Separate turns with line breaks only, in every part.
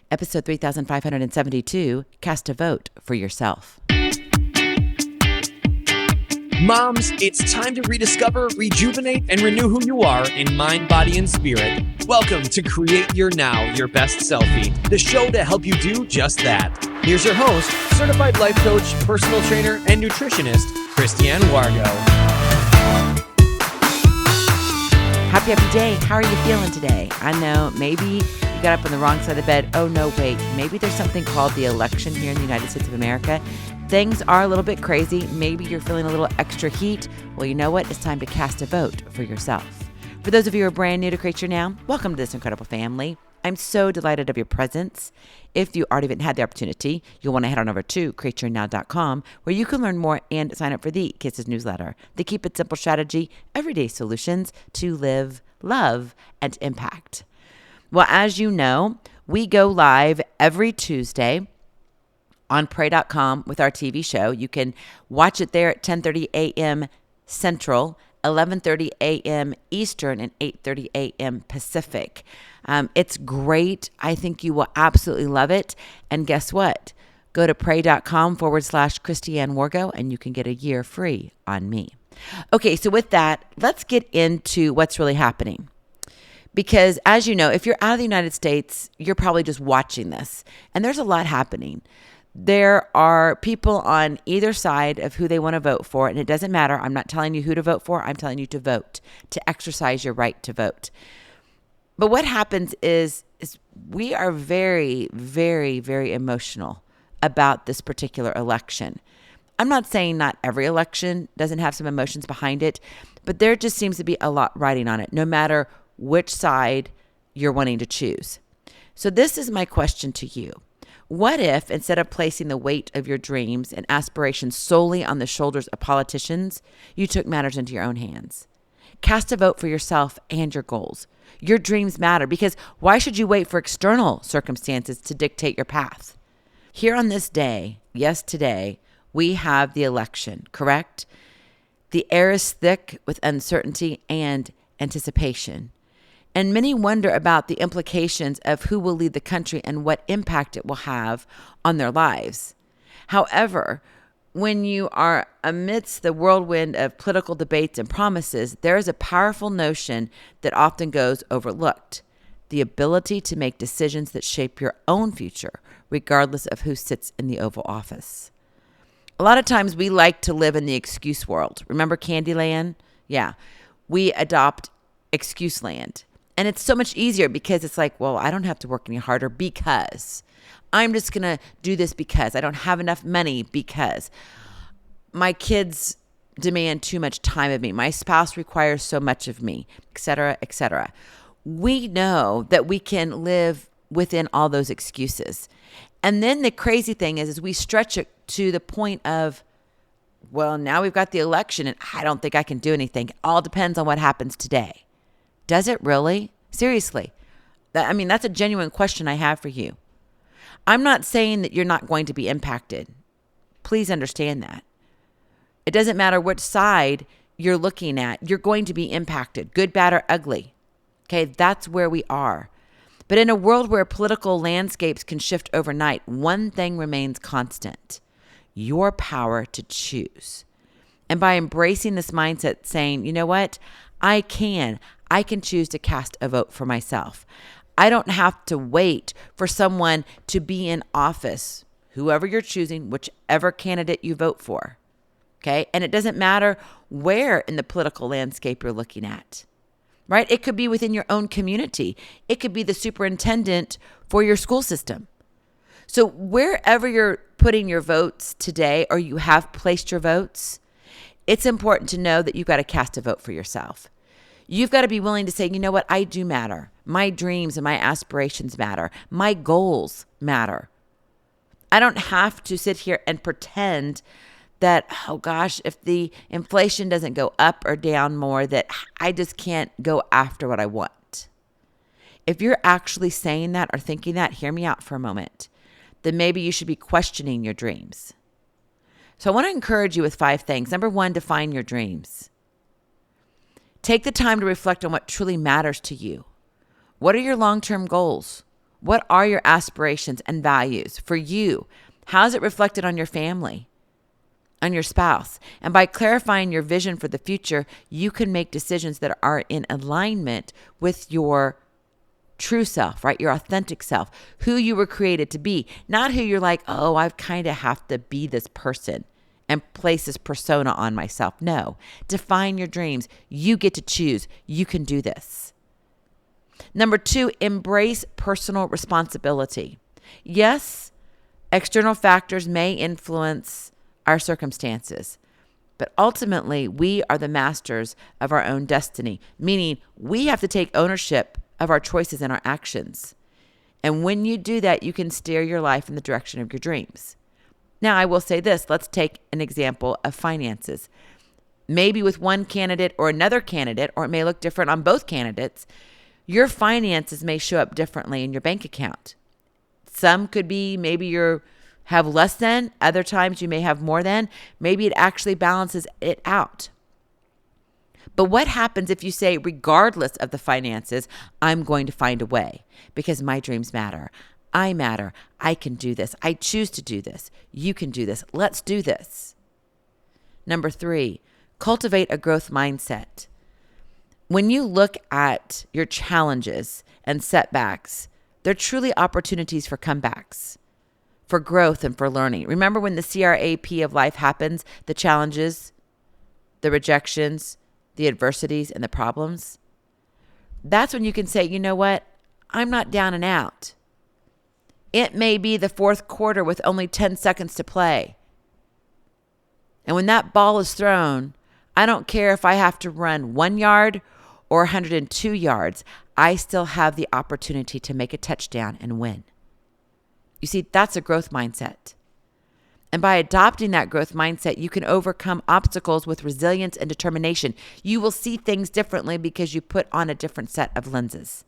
Episode 3572, Cast a Vote for Yourself.
Moms, it's time to rediscover, rejuvenate, and renew who you are in mind, body, and spirit. Welcome to Create Your Now, Your Best Selfie, the show to help you do just that. Here's your host, certified life coach, personal trainer, and nutritionist, Christiane Wargo.
Happy day. How are you feeling today? I know maybe you got up on the wrong side of the bed. Oh, no, wait. Maybe there's something called the election here in the United States of America. Things are a little bit crazy. Maybe you're feeling a little extra heat. Well, you know what? It's time to cast a vote for yourself. For those of you who are brand new to Create Your Now, welcome to this incredible family. I'm so delighted of your presence. If you already haven't had the opportunity, you'll want to head on over to createyournow.com where you can learn more and sign up for the Kisses newsletter, the Keep It Simple strategy, everyday solutions to live, love, and impact. Well, as you know, we go live every Tuesday on pray.com with our TV show. You can watch it there at 10:30 a.m. Central, 11:30 a.m. Eastern, and 8:30 a.m. Pacific. It's great. I think you will absolutely love it. And guess what? Go to pray.com/Christiane Wargo and you can get a year free on me. Okay, so with that, let's get into what's really happening. Because as you know, if you're out of the United States, you're probably just watching this. And there's a lot happening. There are people on either side of who they want to vote for, and it doesn't matter. I'm not telling you who to vote for. I'm telling you to vote, to exercise your right to vote. But what happens is we are very, very, very emotional about this particular election. I'm not saying not every election doesn't have some emotions behind it, but there just seems to be a lot riding on it, no matter which side you're wanting to choose. So this is my question to you. What if, instead of placing the weight of your dreams and aspirations solely on the shoulders of politicians, you took matters into your own hands? Cast a vote for yourself and your goals. Your dreams matter, because why should you wait for external circumstances to dictate your path? Here on this day, yes, today, we have the election, correct? The air is thick with uncertainty and anticipation. And many wonder about the implications of who will lead the country and what impact it will have on their lives. However, when you are amidst the whirlwind of political debates and promises, there is a powerful notion that often goes overlooked: the ability to make decisions that shape your own future, regardless of who sits in the Oval Office. A lot of times we like to live in the excuse world. Remember Candyland? Yeah, we adopt excuse land. And it's so much easier because it's like, well, I don't have to work any harder because I'm just going to do this because I don't have enough money, because my kids demand too much time of me. My spouse requires so much of me, et cetera, et cetera. We know that we can live within all those excuses. And then the crazy thing is we stretch it to the point of, well, now we've got the election and I don't think I can do anything. It all depends on what happens today. Does it really? Seriously. That's a genuine question I have for you. I'm not saying that you're not going to be impacted. Please understand that. It doesn't matter which side you're looking at. You're going to be impacted, good, bad, or ugly. Okay, that's where we are. But in a world where political landscapes can shift overnight, one thing remains constant: your power to choose. And by embracing this mindset, saying, you know what, I can choose to cast a vote for myself. I don't have to wait for someone to be in office, whoever you're choosing, whichever candidate you vote for. Okay? And it doesn't matter where in the political landscape you're looking at, right? It could be within your own community. It could be the superintendent for your school system. So wherever you're putting your votes today, or you have placed your votes, it's important to know that you've got to cast a vote for yourself. You've got to be willing to say, you know what, I do matter. My dreams and my aspirations matter. My goals matter. I don't have to sit here and pretend that, oh gosh, if the inflation doesn't go up or down more, that I just can't go after what I want. If you're actually saying that or thinking that, hear me out for a moment. Then maybe you should be questioning your dreams. So I want to encourage you with 5 things. Number 1, define your dreams. Take the time to reflect on what truly matters to you. What are your long-term goals? What are your aspirations and values for you? How is it reflected on your family, on your spouse? And by clarifying your vision for the future, you can make decisions that are in alignment with your true self, right? Your authentic self, who you were created to be, not who you're like, oh, I kind of have to be this person and place this persona on myself. No, define your dreams. You get to choose. You can do this. Number 2, embrace personal responsibility. Yes, external factors may influence our circumstances, but ultimately we are the masters of our own destiny, meaning we have to take ownership of our choices and our actions. And when you do that, you can steer your life in the direction of your dreams. Now, I will say this. Let's take an example of finances. Maybe with one candidate or another candidate, or it may look different on both candidates, your finances may show up differently in your bank account. Some could be maybe you have less than, other times you may have more than. Maybe it actually balances it out. But what happens if you say, regardless of the finances, I'm going to find a way because my dreams matter. I matter. I can do this. I choose to do this. You can do this. Let's do this. Number 3, cultivate a growth mindset. When you look at your challenges and setbacks, they're truly opportunities for comebacks, for growth and for learning. Remember when the CRAP of life happens, the challenges, the rejections, the adversities, and the problems? That's when you can say, you know what? I'm not down and out. It may be the 4th quarter with only 10 seconds to play. And when that ball is thrown, I don't care if I have to run 1 yard or 102 yards. I still have the opportunity to make a touchdown and win. You see, that's a growth mindset. And by adopting that growth mindset, you can overcome obstacles with resilience and determination. You will see things differently because you put on a different set of lenses.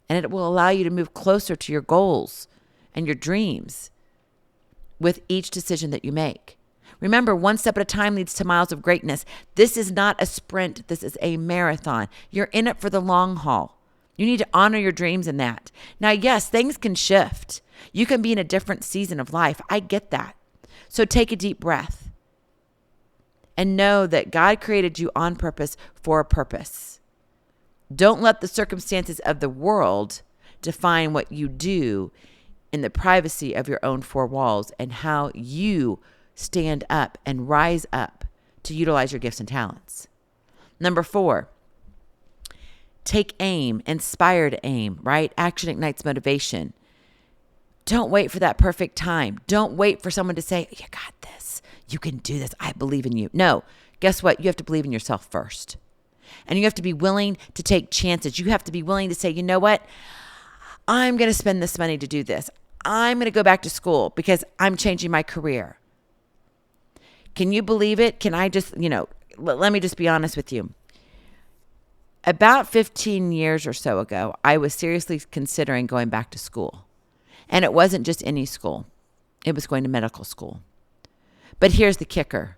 And it will allow you to move closer to your goals and your dreams with each decision that you make. Remember, one step at a time leads to miles of greatness. This is not a sprint. This is a marathon. You're in it for the long haul. You need to honor your dreams in that. Now, yes, things can shift. You can be in a different season of life. I get that. So take a deep breath and know that God created you on purpose for a purpose. Don't let the circumstances of the world define what you do in the privacy of your own 4 walls and how you stand up and rise up to utilize your gifts and talents. Number 4, take aim, inspired aim, right? Action ignites motivation. Don't wait for that perfect time. Don't wait for someone to say, you got this. You can do this. I believe in you. No, guess what? You have to believe in yourself first. And you have to be willing to take chances. You have to be willing to say, you know what? I'm going to spend this money to do this. I'm going to go back to school because I'm changing my career. Can you believe it? Can I just, let me just be honest with you. About 15 years or so ago, I was seriously considering going back to school. And it wasn't just any school. It was going to medical school. But here's the kicker.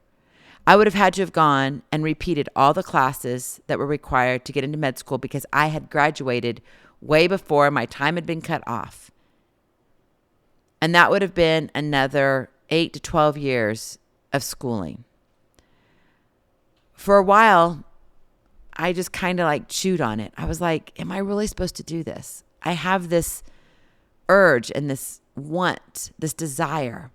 I would have had to have gone and repeated all the classes that were required to get into med school because I had graduated way before my time had been cut off. And that would have been another 8 to 12 years of schooling. For a while, I just kind of chewed on it. I was like, am I really supposed to do this? I have this urge and this want, this desire.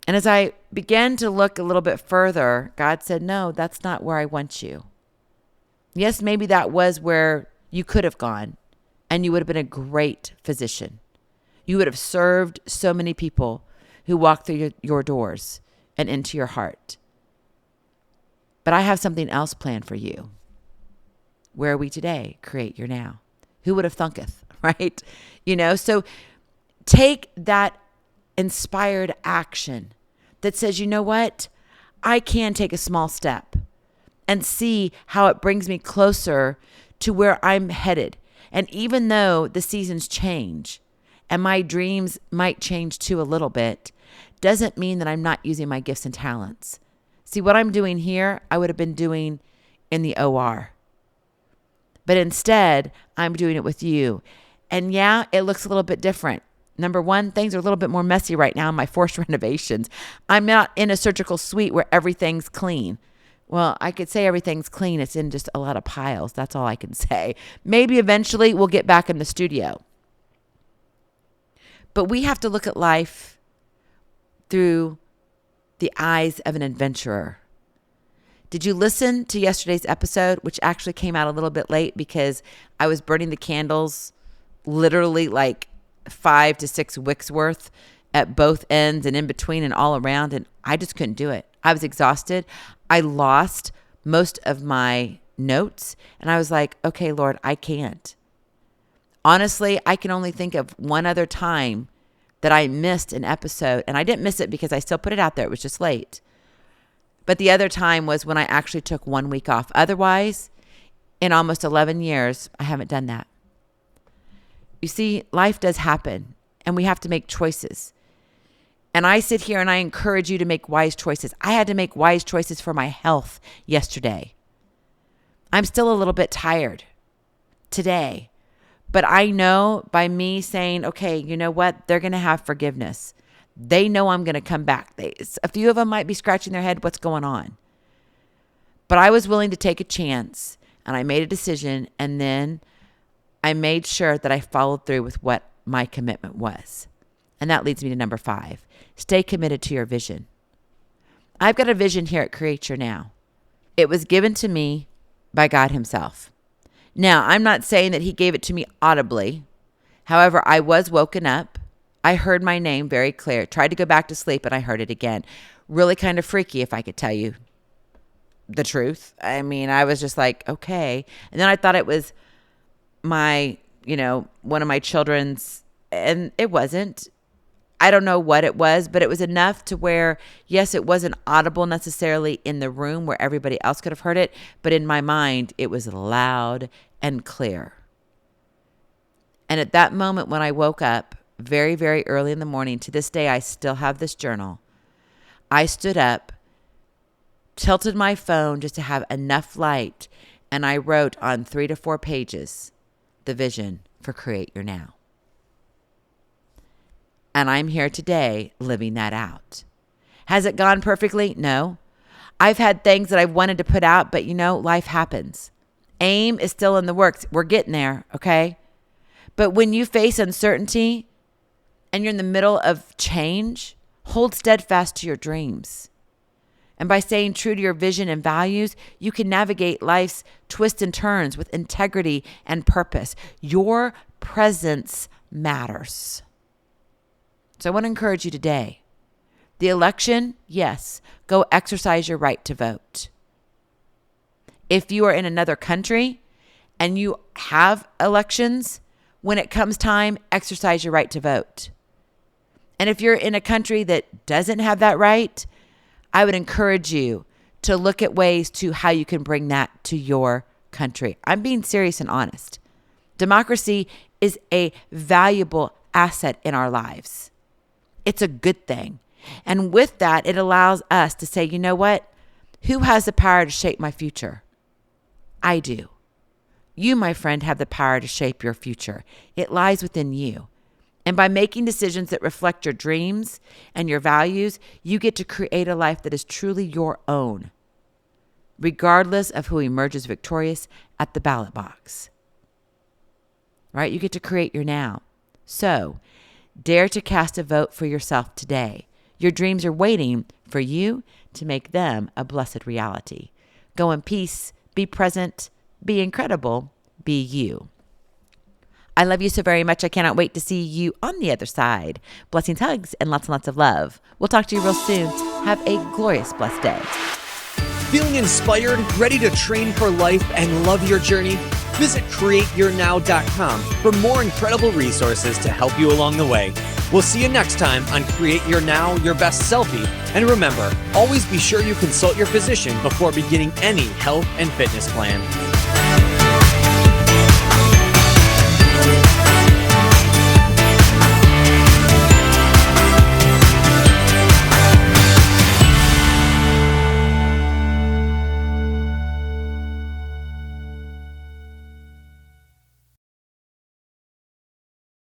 And as I began to look a little bit further, God said, no, that's not where I want you. Yes, maybe that was where you could have gone and you would have been a great physician. You would have served so many people who walked through your doors and into your heart. But I have something else planned for you. Where are we today? Create your now. Who would have thunketh, right? So take that inspired action that says, you know what? I can take a small step and see how it brings me closer to where I'm headed. And even though the seasons change and my dreams might change too a little bit, doesn't mean that I'm not using my gifts and talents. See, what I'm doing here, I would have been doing in the OR. But instead, I'm doing it with you. And yeah, it looks a little bit different. Number one, things are a little bit more messy right now in my forced renovations. I'm not in a surgical suite where everything's clean. Well, I could say everything's clean. It's in just a lot of piles. That's all I can say. Maybe eventually we'll get back in the studio. But we have to look at life through the eyes of an adventurer. Did you listen to yesterday's episode, which actually came out a little bit late because I was burning the candles literally like 5 to 6 wicks worth at both ends and in between and all around, and I just couldn't do it. I was exhausted. I lost most of my notes, and I was like, okay, Lord, I can't. Honestly, I can only think of one other time that I missed an episode, and I didn't miss it because I still put it out there. It was just late. But the other time was when I actually took 1 week off. Otherwise, in almost 11 years, I haven't done that. You see, life does happen, and we have to make choices. And I sit here and I encourage you to make wise choices. I had to make wise choices for my health yesterday. I'm still a little bit tired today. But I know by me saying, okay, you know what? They're going to have forgiveness. They know I'm going to come back. A few of them might be scratching their head, what's going on? But I was willing to take a chance, and I made a decision, and then I made sure that I followed through with what my commitment was. And that leads me to number 5. Stay committed to your vision. I've got a vision here at Create Your Now. It was given to me by God himself. Now, I'm not saying that he gave it to me audibly. However, I was woken up. I heard my name very clear. Tried to go back to sleep, and I heard it again. Really kind of freaky, if I could tell you the truth. I mean, I was just like, okay. And then I thought it was my, one of my children's, and it wasn't. I don't know what it was, but it was enough to where, yes, it wasn't audible necessarily in the room where everybody else could have heard it, but in my mind, it was loud and clear. And at that moment when I woke up very, very early in the morning, to this day, I still have this journal. I stood up, tilted my phone just to have enough light, and I wrote on 3 to 4 pages the vision for Create Your Now. And I'm here today living that out. Has it gone perfectly? No. I've had things that I've wanted to put out, but life happens. AIM is still in the works. We're getting there, okay? But when you face uncertainty and you're in the middle of change, hold steadfast to your dreams. And by staying true to your vision and values, you can navigate life's twists and turns with integrity and purpose. Your presence matters. So I want to encourage you today. The election, yes, go exercise your right to vote. If you are in another country and you have elections, when it comes time, exercise your right to vote. And if you're in a country that doesn't have that right, I would encourage you to look at ways to how you can bring that to your country. I'm being serious and honest. Democracy is a valuable asset in our lives. It's a good thing. And with that, it allows us to say, you know what? Who has the power to shape my future? I do. You, my friend, have the power to shape your future. It lies within you. And by making decisions that reflect your dreams and your values, you get to create a life that is truly your own, regardless of who emerges victorious at the ballot box. Right? You get to create your now. So, dare to cast a vote for yourself today. Your dreams are waiting for you to make them a blessed reality. Go in peace, be present, be incredible, be you. I love you so very much. I cannot wait to see you on the other side. Blessings, hugs, and lots of love. We'll talk to you real soon. Have a glorious, blessed day.
Feeling inspired, ready to train for life and love your journey? Visit createyournow.com for more incredible resources to help you along the way. We'll see you next time on Create Your Now, Your Best Selfie. And remember, always be sure you consult your physician before beginning any health and fitness plan.